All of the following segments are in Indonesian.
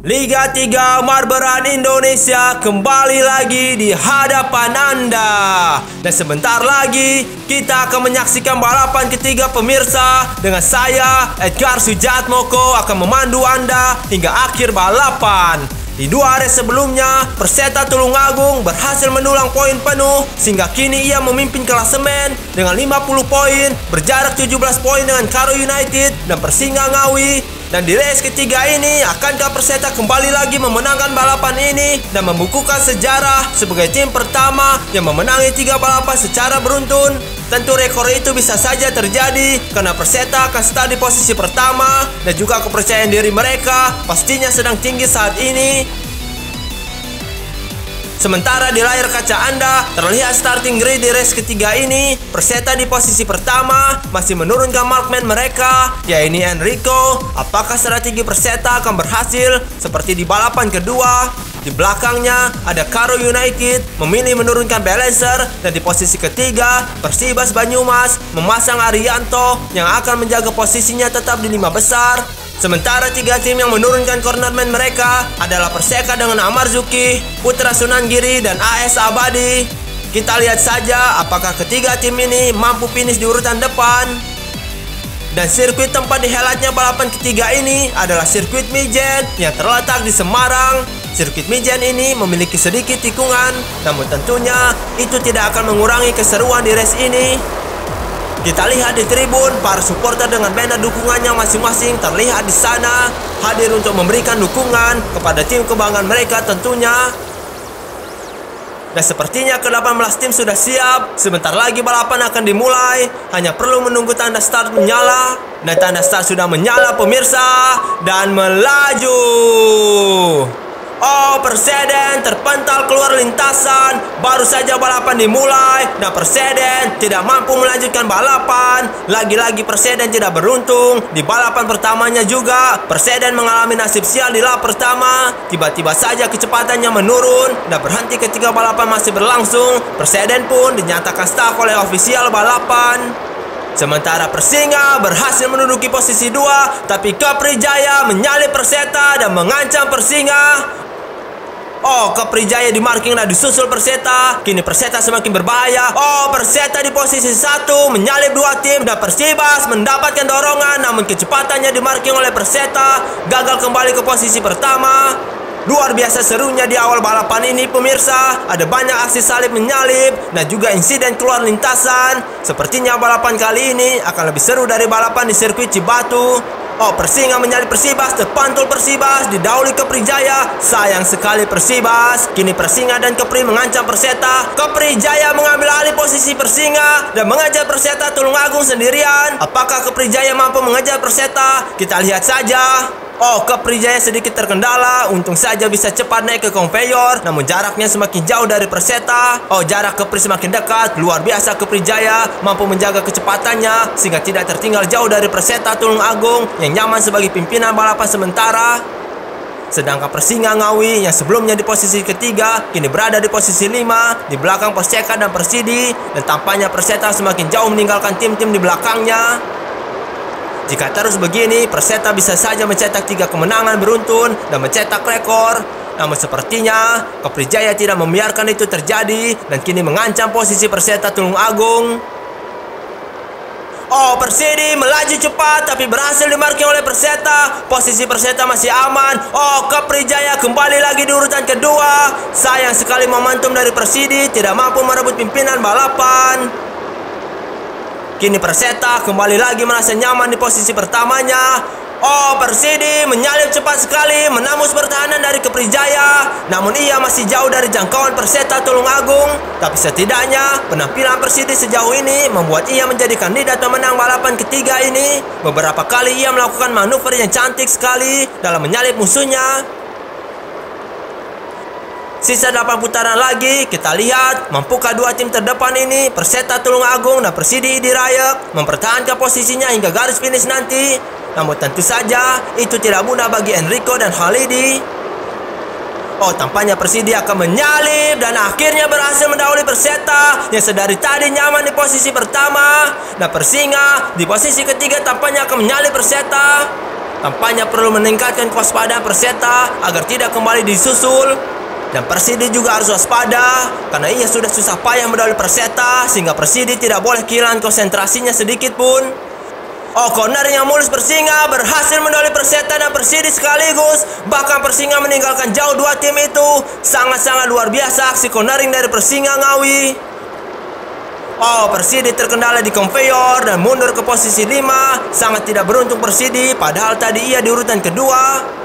Liga 3 Marberan Indonesia kembali lagi di hadapan Anda. Dan sebentar lagi kita akan menyaksikan balapan ketiga pemirsa. Dengan saya, Edgar Sujatmoko, akan memandu Anda hingga akhir balapan. Di 2 hari sebelumnya, Perseta Tulungagung berhasil mendulang poin penuh sehingga kini ia memimpin klasemen dengan 50 poin, berjarak 17 poin dengan Karo United dan Persingga Ngawi. Dan di race ketiga ini, akankah Perseta kembali lagi memenangkan balapan ini dan membukukan sejarah sebagai tim pertama yang memenangi 3 balapan secara beruntun? Tentu rekor itu bisa saja terjadi karena Perseta akan start di posisi pertama dan juga kepercayaan diri mereka pastinya sedang tinggi saat ini. Sementara di layar kaca Anda terlihat starting grid di race ketiga ini. Perseta di posisi pertama masih menurunkan markman mereka, yaitu Enrico. Apakah strategi Perseta akan berhasil seperti di balapan kedua? Di belakangnya ada Karo United memilih menurunkan balancer, dan di posisi ketiga Persibas Banyumas memasang Arianto yang akan menjaga posisinya tetap di 5 besar. Sementara 3 tim yang menurunkan cornerman mereka adalah Perseka dengan Amarzuki, Putra Sunanggiri, dan AS Abadi. Kita lihat saja apakah ketiga tim ini mampu finish di urutan depan. Dan sirkuit tempat dihelatnya balapan ketiga ini adalah sirkuit Mijen yang terletak di Semarang. Sirkuit Mijen ini memiliki sedikit tikungan, namun tentunya itu tidak akan mengurangi keseruan di race ini. Kita lihat di tribun, para supporter dengan banner dukungannya masing-masing terlihat di sana, hadir untuk memberikan dukungan kepada tim kebanggaan mereka tentunya. Dan sepertinya ke-18 tim sudah siap. Sebentar lagi balapan akan dimulai. Hanya perlu menunggu tanda start menyala. Dan tanda start sudah menyala pemirsa. Dan melaju. Oh, Perseden terpental keluar lintasan. Baru saja balapan dimulai dan Perseden tidak mampu melanjutkan balapan. Lagi-lagi Perseden tidak beruntung. Di balapan pertamanya juga Perseden mengalami nasib sial di lap pertama. Tiba-tiba saja kecepatannya menurun dan berhenti ketika balapan masih berlangsung. Perseden pun dinyatakan stuck oleh ofisial balapan. Sementara Persingga berhasil menduduki posisi 2, tapi Keprijaya menyalip Perseta dan mengancam Persingga. Oh, Keprijaya di marking dan disusul Perseta. Kini Perseta semakin berbahaya. Oh, Perseta di posisi 1 menyalip 2 tim dan Persibas mendapatkan dorongan, namun kecepatannya di marking oleh Perseta, gagal kembali ke posisi pertama. Luar biasa serunya di awal balapan ini pemirsa. Ada banyak aksi salib menyalip dan juga insiden keluar lintasan. Sepertinya balapan kali ini akan lebih seru dari balapan di sirkuit Cibatu. Oh, Persingga menyalip Persibas, terpantul Persibas, didahului Keprijaya. Sayang sekali Persibas. Kini Persingga dan Kepri mengancam Perseta. Keprijaya mengambil alih posisi Persingga dan mengejar Perseta Tulungagung sendirian. Apakah Keprijaya mampu mengejar Perseta? Kita lihat saja. Oh, Keprijaya sedikit terkendala. Untung saja bisa cepat naik ke konveyor, namun jaraknya semakin jauh dari Perseta. Oh, jarak Kepri semakin dekat. Luar biasa Keprijaya mampu menjaga kecepatannya sehingga tidak tertinggal jauh dari Perseta Tulungagung yang nyaman sebagai pimpinan balapan sementara. Sedangkan Persingga Ngawi yang sebelumnya di posisi ketiga kini berada di posisi 5 di belakang Perseka dan Persidi, dan tampaknya Perseta semakin jauh meninggalkan tim-tim di belakangnya. Jika terus begini, Perseta bisa saja mencetak 3 kemenangan beruntun dan mencetak rekor. Namun sepertinya Keprijaya tidak membiarkan itu terjadi dan kini mengancam posisi Perseta Tulungagung. Oh, Persidi melaju cepat tapi berhasil dimarking oleh Perseta. Posisi Perseta masih aman. Oh, Keprijaya kembali lagi di urutan kedua. Sayang sekali momentum dari Persidi tidak mampu merebut pimpinan balapan. Kini Perseta kembali lagi merasa nyaman di posisi pertamanya. Oh, Persidi menyalip cepat sekali, menembus pertahanan dari Keprijaya. Namun ia masih jauh dari jangkauan Perseta Tulungagung. Tapi setidaknya penampilan Persidi sejauh ini membuat ia menjadi kandidat pemenang balapan ketiga ini. Beberapa kali ia melakukan manuver yang cantik sekali dalam menyalip musuhnya. Sisa 8 putaran lagi, kita lihat mampukah 2 tim terdepan ini, Perseta Tulungagung dan Persidi Dirayek, mempertahankan posisinya hingga garis finish nanti. Namun tentu saja itu tidak mudah bagi Enrico dan Khalidi. Oh, tampaknya Persidi akan menyalip dan akhirnya berhasil mendahului Perseta yang sedari tadi nyaman di posisi pertama. Dan Persingga di posisi ketiga tampaknya akan menyalip Perseta. tampaknya perlu meningkatkan kewaspadaan Perseta agar tidak kembali disusul. Dan Persidi juga harus waspada karena ia sudah susah payah mendahului Perseta, sehingga Persidi tidak boleh kehilangan konsentrasinya sedikit pun. Oh, corner yang mulus Persinga berhasil mendahului Perseta dan Persidi sekaligus. Bahkan Persinga meninggalkan jauh dua tim itu. Sangat-sangat luar biasa aksi cornering dari Persinga Ngawi. Oh, Persidi terkendala di conveyor dan mundur ke posisi 5. Sangat tidak beruntung Persidi, padahal tadi ia di urutan kedua.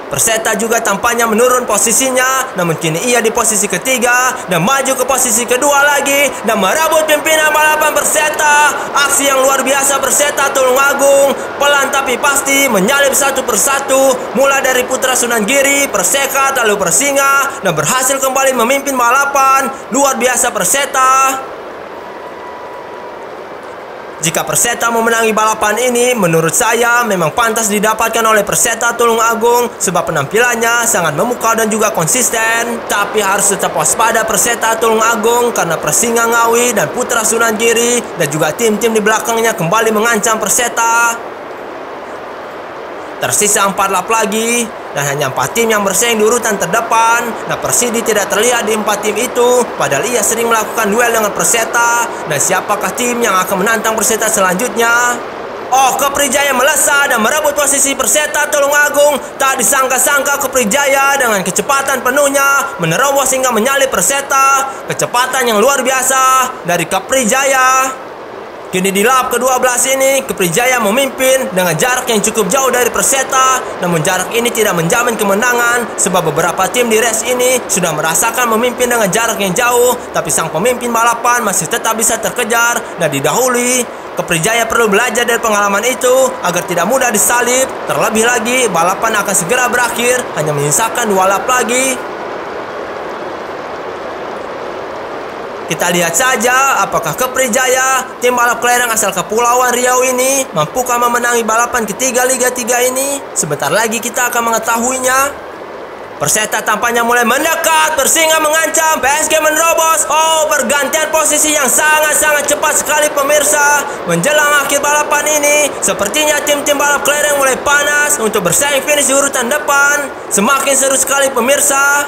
Perseta juga tampaknya menurun posisinya, namun kini ia di posisi ketiga dan maju ke posisi kedua lagi dan merebut pimpinan balapan Perseta. Aksi yang luar biasa Perseta Tulungagung, pelan tapi pasti menyalip satu persatu, mulai dari Putra Sunan Giri, Persekat, lalu Persinga, dan berhasil kembali memimpin balapan. Luar biasa Perseta. Jika Perseta memenangi balapan ini, menurut saya memang pantas didapatkan oleh Perseta Tulungagung sebab penampilannya sangat memukau dan juga konsisten. Tapi harus tetap waspada Perseta Tulungagung karena Persinga Ngawi dan Putra Sunan Giri dan juga tim-tim di belakangnya kembali mengancam Perseta. Tersisa 4 lap lagi dan hanya 4 tim yang bersaing di urutan terdepan. Nah, Persidi tidak terlihat di 4 tim itu, padahal ia sering melakukan duel dengan Perseta. Dan siapakah tim yang akan menantang Perseta selanjutnya? Oh, Keprijaya melesat dan merebut posisi Perseta Tulungagung. Tak disangka-sangka Keprijaya dengan kecepatan penuhnya menerobos hingga menyalip Perseta. Kecepatan yang luar biasa dari Keprijaya. Kini di lap ke-12 ini, Keprijaya memimpin dengan jarak yang cukup jauh dari Perseta. Namun jarak ini tidak menjamin kemenangan sebab beberapa tim di race ini sudah merasakan memimpin dengan jarak yang jauh. Tapi sang pemimpin balapan masih tetap bisa terkejar dan didahului. Keprijaya perlu belajar dari pengalaman itu agar tidak mudah disalip. Terlebih lagi, balapan akan segera berakhir, hanya menyisakan 2 lap lagi. Kita lihat saja apakah Keprijaya, tim balap kelereng asal Kepulauan Riau ini, mampukah memenangi balapan ketiga Liga 3 ini? Sebentar lagi kita akan mengetahuinya. Perseta tampaknya mulai mendekat, Persinga mengancam, PSG menerobos. Oh, pergantian posisi yang sangat-sangat cepat sekali pemirsa. Menjelang akhir balapan ini, sepertinya tim-tim balap kelereng mulai panas untuk bersaing finish di urutan depan. Semakin seru sekali pemirsa.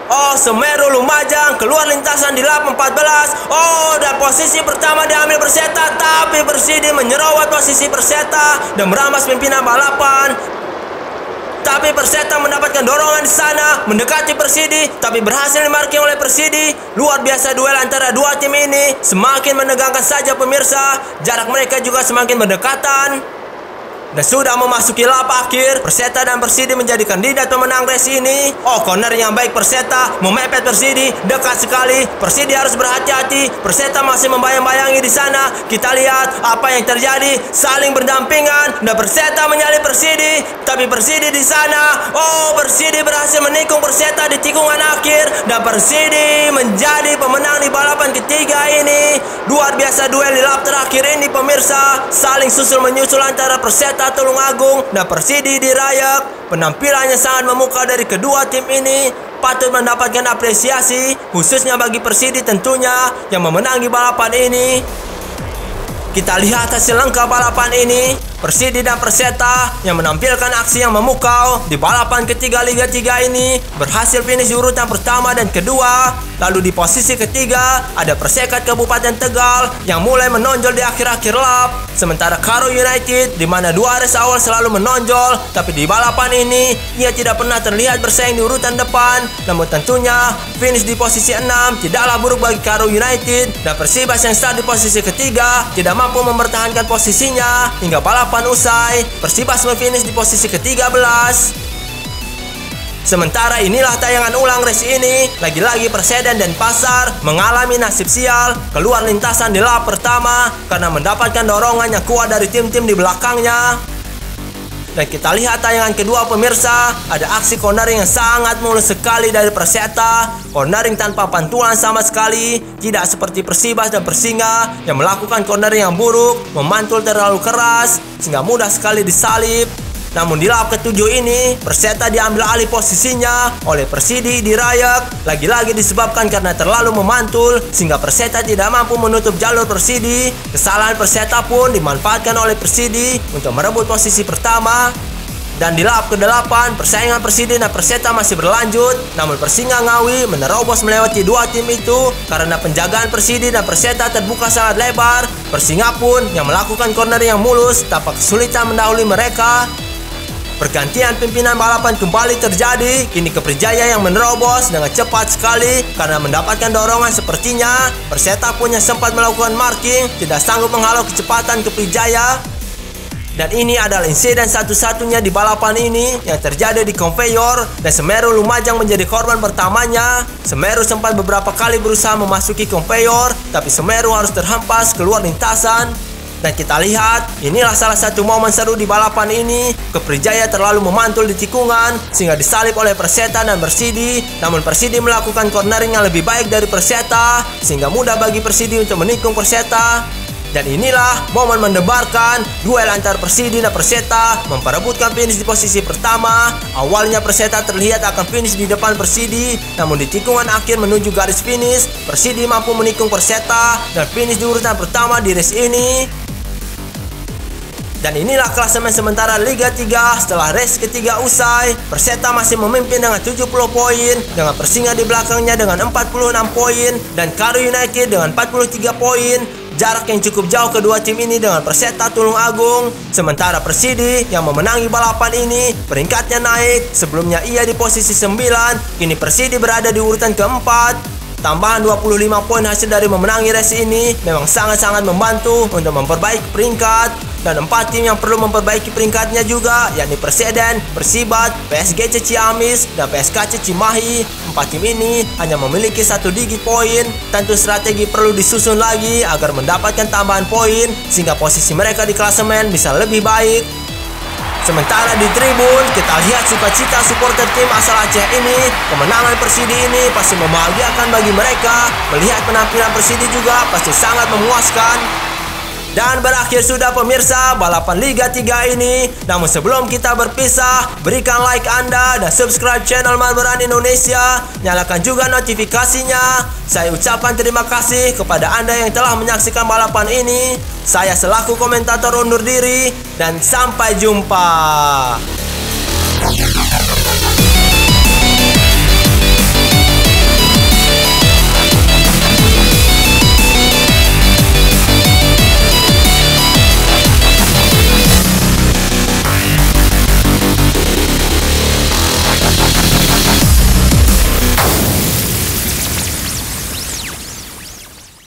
Oh, Semeru Lumajang keluar lintasan di lap 14. Oh, dan posisi pertama diambil Perseta, tapi Persidi menyerobot posisi Perseta dan merampas pimpinan balapan. Tapi Perseta mendapatkan dorongan di sana, mendekati Persidi, tapi berhasil dimarking oleh Persidi. Luar biasa duel antara dua tim ini, semakin menegangkan saja pemirsa. Jarak mereka juga semakin berdekatan. Dan sudah memasuki lap akhir, Perseta dan Persidi menjadi kandidat pemenang race ini. Oh, corner yang baik Perseta memepet Persidi, dekat sekali. Persidi harus berhati-hati. Perseta masih membayang-bayangi di sana. Kita lihat apa yang terjadi, saling berdampingan dan Perseta menyalip Persidi. Tapi Persidi di sana, oh, Persidi berhasil menikung Perseta di tikungan akhir dan Persidi menjadi pemenang di balapan ketiga ini. Luar biasa duel di lap terakhir ini pemirsa, saling susul menyusul antara Perseta Tulungagung dan Persidi di Rayak. Penampilannya sangat memukau dari kedua tim ini, patut mendapatkan apresiasi, khususnya bagi Persidi tentunya yang memenangi balapan ini. Kita lihat hasil lengkap balapan ini. Persidi dan Perseta yang menampilkan aksi yang memukau di balapan ketiga Liga 3 ini berhasil finish di urutan pertama dan kedua. Lalu di posisi ketiga ada Persekat Kabupaten Tegal yang mulai menonjol di akhir-akhir lap. Sementara Karo United di mana 2 race awal selalu menonjol, tapi di balapan ini ia tidak pernah terlihat bersaing di urutan depan. Namun tentunya finish di posisi 6 tidaklah buruk bagi Karo United, dan Persibas yang start di posisi ketiga tidak mampu mempertahankan posisinya hingga balapan usai. Persibas memfinish di posisi ke-13. Sementara inilah tayangan ulang race ini. Lagi-lagi Perseden dan Pasar mengalami nasib sial, keluar lintasan di lap pertama karena mendapatkan dorongan yang kuat dari tim-tim di belakangnya. Dan kita lihat tayangan kedua pemirsa, ada aksi cornering yang sangat mulus sekali dari Perseta. Cornering tanpa pantulan sama sekali, tidak seperti Persibas dan Persinga yang melakukan cornering yang buruk, memantul terlalu keras sehingga mudah sekali disalip. Namun di lap ke-7 ini, Perseta diambil alih posisinya oleh Persidi di Rayak. Lagi-lagi disebabkan karena terlalu memantul sehingga Perseta tidak mampu menutup jalur Persidi. Kesalahan Perseta pun dimanfaatkan oleh Persidi untuk merebut posisi pertama. Dan di lap ke-8, persaingan Persidi dan Perseta masih berlanjut. Namun Persingga Ngawi menerobos melewati dua tim itu karena penjagaan Persidi dan Perseta terbuka sangat lebar. Persingga pun yang melakukan corner yang mulus tanpa kesulitan mendahului mereka. Pergantian pimpinan balapan kembali terjadi. Kini Keprijaya yang menerobos dengan cepat sekali karena mendapatkan dorongan sepertinya. Perseta pun yang sempat melakukan marking tidak sanggup menghalau kecepatan Keprijaya. Dan ini adalah insiden satu-satunya di balapan ini yang terjadi di konveyor dan Semeru Lumajang menjadi korban pertamanya. Semeru sempat beberapa kali berusaha memasuki konveyor, tapi Semeru harus terhempas keluar lintasan. Dan kita lihat, inilah salah satu momen seru di balapan ini. Keprijaya terlalu memantul di tikungan sehingga disalip oleh Perseta dan Persidi. Namun Persidi melakukan cornering yang lebih baik dari Perseta sehingga mudah bagi Persidi untuk menikung Perseta. Dan inilah momen mendebarkan duel antar Persidi dan Perseta memperebutkan finish di posisi pertama. Awalnya Perseta terlihat akan finish di depan Persidi, namun di tikungan akhir menuju garis finish, Persidi mampu menikung Perseta dan finish di urutan pertama di race ini. Dan inilah klasemen sementara Liga 3 setelah race ketiga usai. Perseta masih memimpin dengan 70 poin, dengan Persingga di belakangnya dengan 46 poin, dan Karo United dengan 43 poin. Jarak yang cukup jauh kedua tim ini dengan Perseta Tulungagung. Sementara Persidi yang memenangi balapan ini peringkatnya naik. Sebelumnya ia di posisi 9, kini Persidi berada di urutan keempat. Tambahan 25 poin hasil dari memenangi race ini memang sangat-sangat membantu untuk memperbaiki peringkat. Dan 4 tim yang perlu memperbaiki peringkatnya juga, yakni Perseden, Persibat, PSG Ciamis, dan PSKC Cimahi. 4 tim ini hanya memiliki 1 digit poin. Tentu strategi perlu disusun lagi agar mendapatkan tambahan poin sehingga posisi mereka di klasemen bisa lebih baik. Sementara di tribun, kita lihat sukacita supporter tim asal Aceh ini. Kemenangan Persidi ini pasti membahagiakan bagi mereka. Melihat penampilan Persidi juga pasti sangat memuaskan. Dan berakhir sudah pemirsa balapan Liga 3 ini. Namun sebelum kita berpisah, berikan like Anda dan subscribe channel Marlboro Indonesia. Nyalakan juga notifikasinya. Saya ucapkan terima kasih kepada Anda yang telah menyaksikan balapan ini. Saya selaku komentator undur diri dan sampai jumpa.